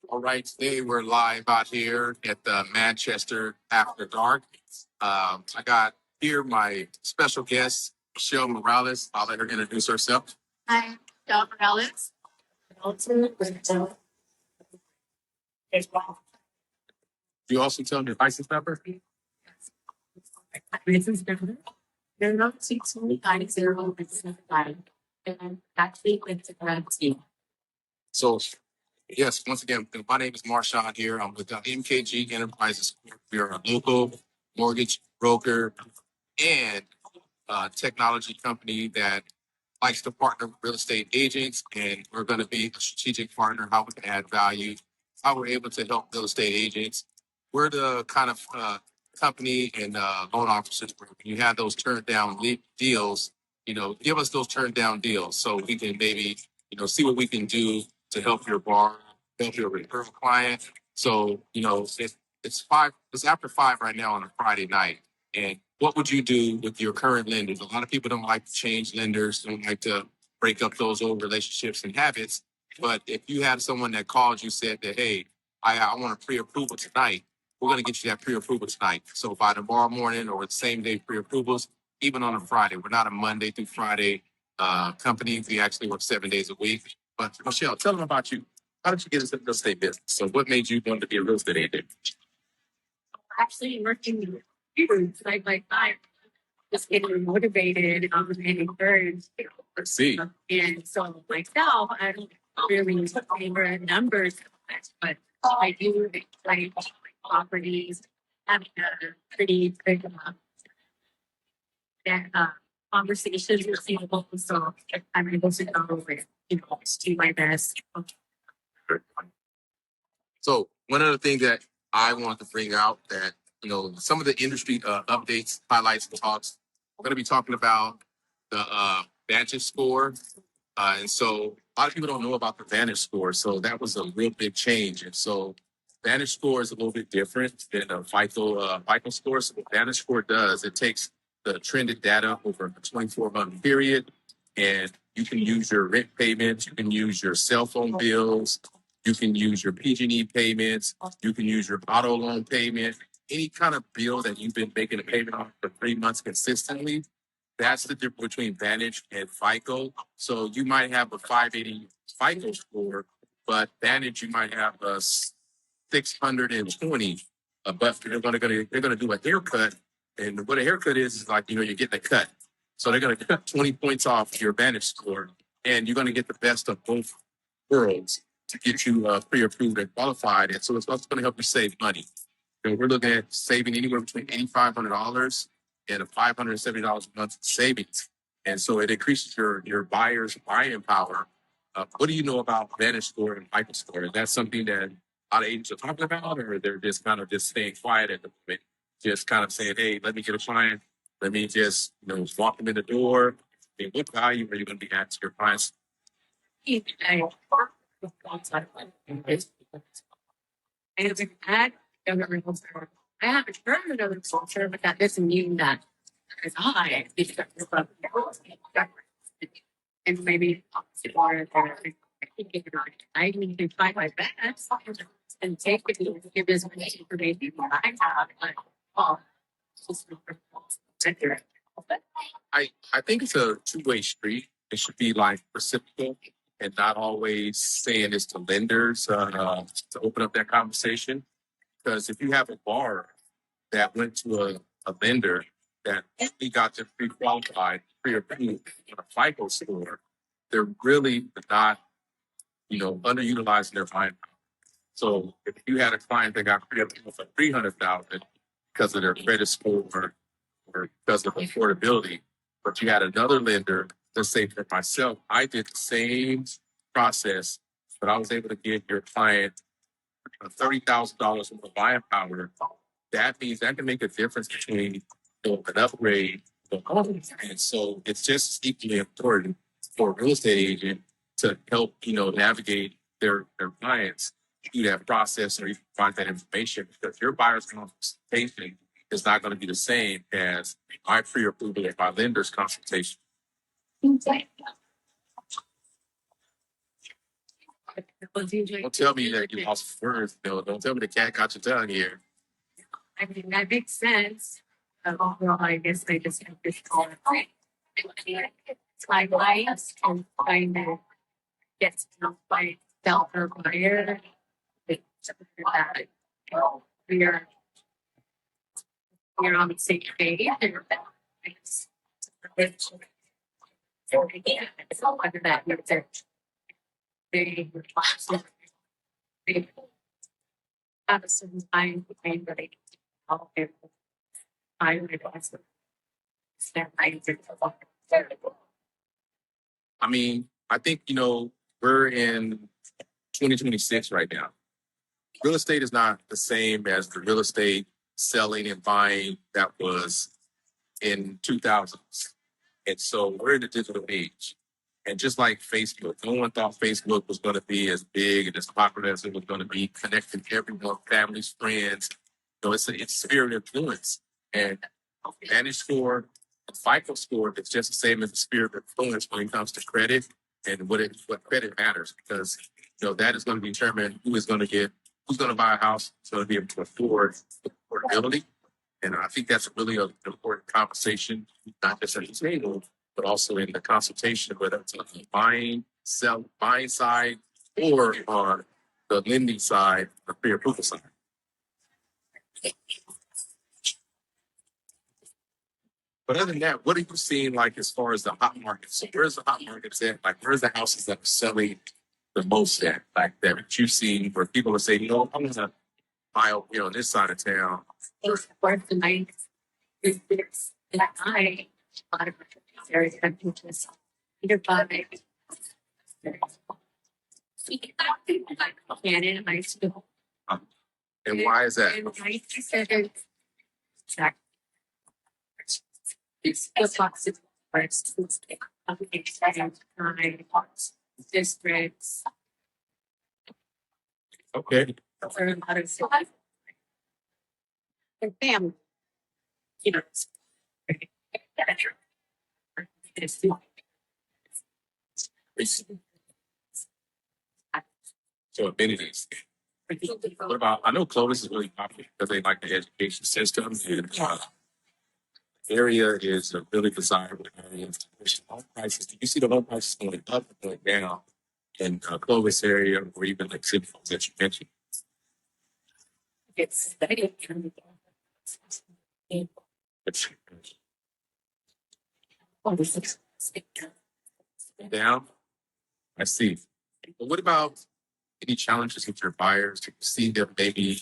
All right, today we're live out here at the Manchester After Dark. I got here my special guest, Michelle Morales. I'll let her introduce herself. Hi, Michelle Morales. You also tell them your license number? License number. They're not 690 and actually went to Realty. So, yes, once again, my name is Marshawn here. I'm with MKG Enterprises. We are a local mortgage broker and technology company that likes to partner with real estate agents, and we're going to be a strategic partner, how we can add value, how we're able to help real estate agents. We're the kind of company and loan officers where when you have those turned down deals, give us those turned down deals so we can maybe, see what we can do to help your borrower, help your referral client. So, it's after 5 right now on a Friday night. And what would you do with your current lenders? A lot of people don't like to change lenders, don't like to break up those old relationships and habits. But if you had someone that called you, said that, hey, I want a pre-approval tonight, we're going to get you that pre-approval tonight. So by tomorrow morning or the same day pre-approvals, even on a Friday. We're not a Monday through Friday company. We actually work 7 days a week. But Michelle, tell them about you. How did you get into the real estate business? So what made you want to be a real estate agent? Actually working like I just getting motivated and encouraged. I see. And so myself, I don't really favor numbers, but I do like properties, having a pretty big conversations with people. So I'm able to go with, do my best. So one of the things that I want to bring out that, some of the industry updates, highlights, and talks, we're going to be talking about the Vantage score. And so a lot of people don't know about the Vantage score. So that was a real big change. And so Vantage score is a little bit different than a FICO score. So what Vantage score does, it takes the trended data over a 24-month period, and you can use your rent payments, you can use your cell phone bills, you can use your PG&E payments, you can use your auto loan payment, any kind of bill that you've been making a payment on for 3 months consistently. That's the difference between Vantage and FICO. So you might have a 580 FICO score, but Vantage you might have a 620. But they're gonna do a haircut, and what a haircut is like you're getting a cut. So they're gonna cut 20 points off your Vantage score, and you're gonna get the best of both worlds to get you pre-approved and qualified. And so it's also going to help you save money. We're looking at saving anywhere between $8,500 and $570 a month in savings. And so it increases your buyer's buying power. What do you know about Vantage score and FICO score? Is that something that a lot of agents are talking about, or they're just kind of just staying quiet at the moment, just kind of saying, hey, let me get a client. Let me just, walk them in the door. I mean, what value are you going to be adding to your clients? I haven't heard another culture, but that doesn't mean that it's high. And maybe I need to try my best and take it, give as much information as I have. I think it's a two-way street. It should be like reciprocal and not always saying it's to lenders to open up that conversation. Because if you have a borrower that went to a lender that only got them pre-qualified, pre-approved on a FICO score, they're really not, underutilizing their buying power. So if you had a client that got pre-approved for $300,000 because of their credit score or because of affordability, but you had another lender, let's say for myself, I did the same process, but I was able to give your client $30,000 worth of buying power. That means that can make a difference between an upgrade the home. And so it's just equally important for a real estate agent to help, navigate their clients through that process or you find that information, because your buyer's consultation is not going to be the same as my pre-approval or my lender's consultation. Don't tell me that you lost words. No, don't tell me the cat got your tongue here. I mean, that makes sense. But overall, I guess I just have this call. It's my life and trying to get to by self or buyer. We're on the same page. So again, it's all under that. They have a certain time frame where they can help them. I would advise them. Stand by I mean, I think, we're in 2026 right now. Real estate is not the same as the real estate selling and buying that was in 2000s. And so we're in the digital age. And just like Facebook, no one thought Facebook was going to be as big and as popular as it was going to be, connecting everyone, families, friends. It's a sphere of influence. And Vantage score, and FICO score, it's just the same as the sphere of influence when it comes to credit and what credit matters, because that is going to determine who's going to buy a house, who's going to be able to afford affordability. And I think that's really an important conversation, not just at the table, but also in the consultation, whether it's on the buying side or on the lending side, the pre-approval side. But other than that, what are you seeing like as far as the hot markets? So where's the hot markets at? Like, where's the houses that are selling the most at? Like that you've seen where people are saying, I'm going to buy on this side of town. It's worth the night. It's that high. A lot of very contentious. Either buy. Canada high school. And why is that? It's the boxes first. Districts. Okay. And family. So amenities. What about? I know Clovis is really popular because they like the education system, and area is a really desirable area. Home prices. Do you see the home prices going up and going down in Clovis area, or even like City Falls that you mentioned? It's down. I see. But what about any challenges with your buyers? Do you see them maybe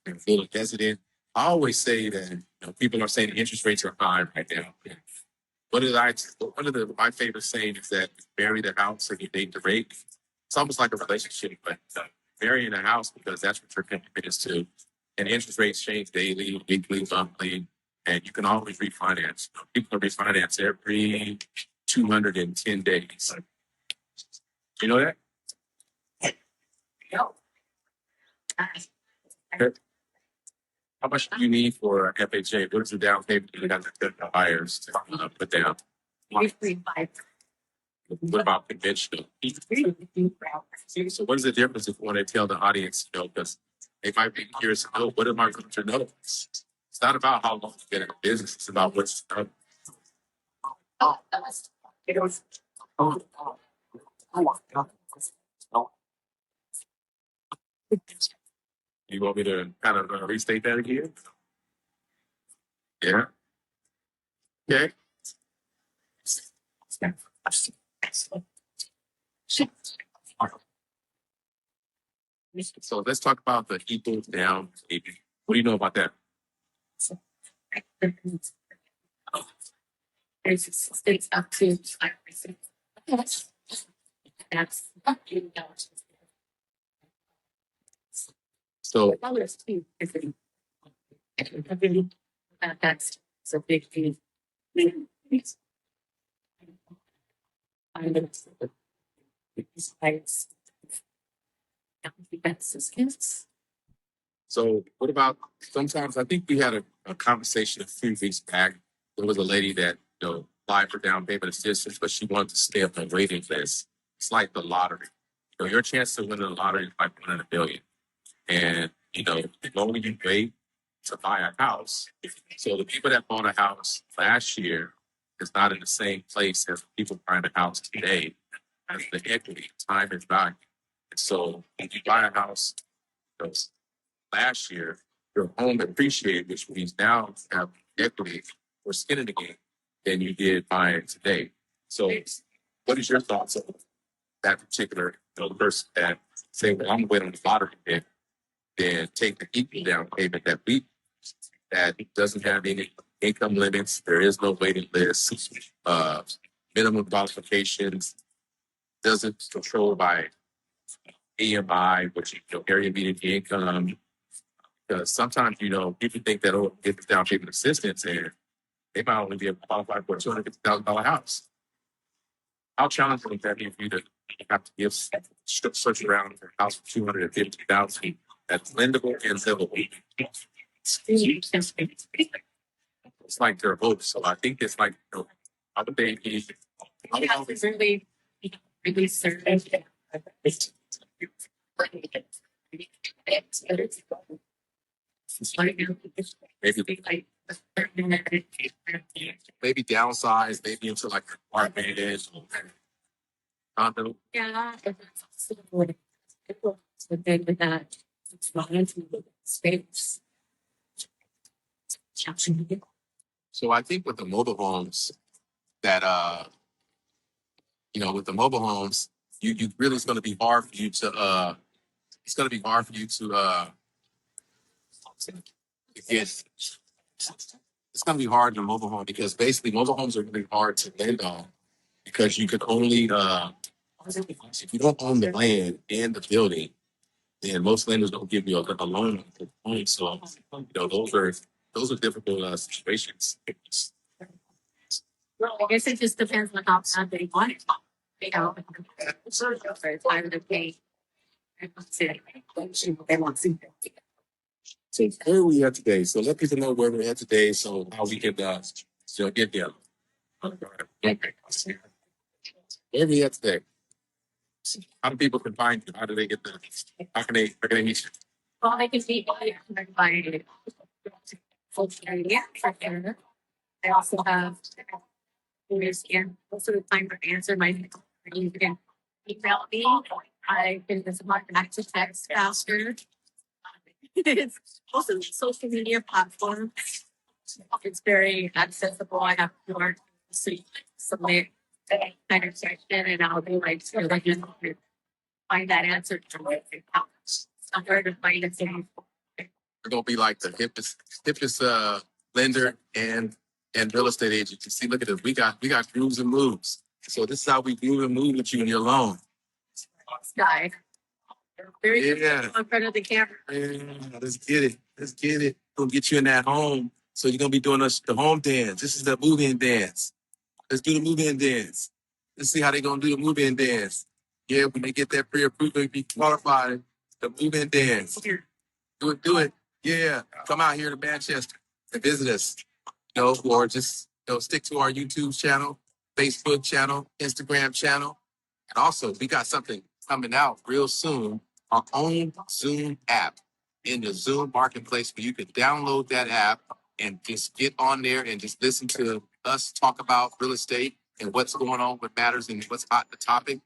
a little hesitant? I always say that people are saying the interest rates are high right now. One of my favorite sayings is that you marry the house and you date the rate. It's almost like a relationship, but marrying a house because that's what you're committed to. And interest rates change daily, weekly, monthly, and you can always refinance. People refinance every 210 days. You know that? no. How much do you need for FHA? What is the down payment you got the buyers to put down? 3.5. What about conventional? So what is the difference if you want to tell the audience, because they might be curious to know, what am I going to know? It's not about how long you get in the business. It's about what's done. You want me to kind of restate that again? Yeah. Okay. So let's talk about the equal down payment. What do you know about that? It's up to 5%. That's So dollars too. That's a big deal. So what about sometimes I think we had a conversation a few weeks back. There was a lady that applied for down payment assistance, but she wanted to stay up on waiting list. It's like the lottery. So your chance to win the lottery is like 1 in 1 million. And, the longer you wait to buy a house, so the people that bought a house last year is not in the same place as the people buying a house today. As the equity, time is value. And so if you buy a house last year, your home appreciated, which means now you have equity or skin in the game than you did buying today. So what is your thoughts on that particular person that say, well, I'm waiting on the lottery pick, then take the equal down payment that doesn't have any income limits. There is no waiting list, minimum qualifications, doesn't control by AMI, which area median income. Because sometimes, people think that, oh, get the down payment assistance and they might only be able to qualify for a $250,000 house. How challenging would that be for you to have to give such around a house for $250,000 that's lendable and livable? It's like their hopes. So I think it's like, how would they be? Really certain. Maybe downsize, maybe into like apartment condo. Yeah. The thing with that, it's not into space. So I think with the mobile homes that with the mobile homes, you really it's gonna be hard for you to get it's gonna be hard in a mobile home because basically mobile homes are really hard to lend on because you can only if you don't own the land and the building, then most lenders don't give you a loan on the home. So those are difficult situations. Well, I guess it just depends on how bad they want it. It's hard to pay. They want to. So where are we at today? So let people know where we're at today, so how we can get there. Where are we at today? How do people can find you? How do they get there? How can they meet you? Well, I can be by full area. I also have most of the time for answer my you can email me. I can just mark back to text faster. It's also social media platform. It's very accessible. I have QR so you can submit kind of section and I'll be like just find that answer from it. I'm hard to find it. We're gonna be like the hippest lender and real estate agent. You see, look at this. We got grooves and moves. So this is how we groove and move with you in your loan. Guy. Very Yeah. in front of the camera. Yeah, let's get it. Let's get it. Gonna get you in that home. So you're gonna be doing the home dance. This is the move-in dance. Let's do the move-in dance. Let's see how they gonna do the move-in dance. Yeah, when they get that pre-approved, they be qualified. The move-in dance. Do it. Yeah. Come out here to Manchester and visit us. Or just stick to our YouTube channel, Facebook channel, Instagram channel. And also, we got something coming out real soon, our own Zoom app in the Zoom marketplace where you can download that app and just get on there and just listen to us talk about real estate and what's going on, what matters, and what's hot the topic.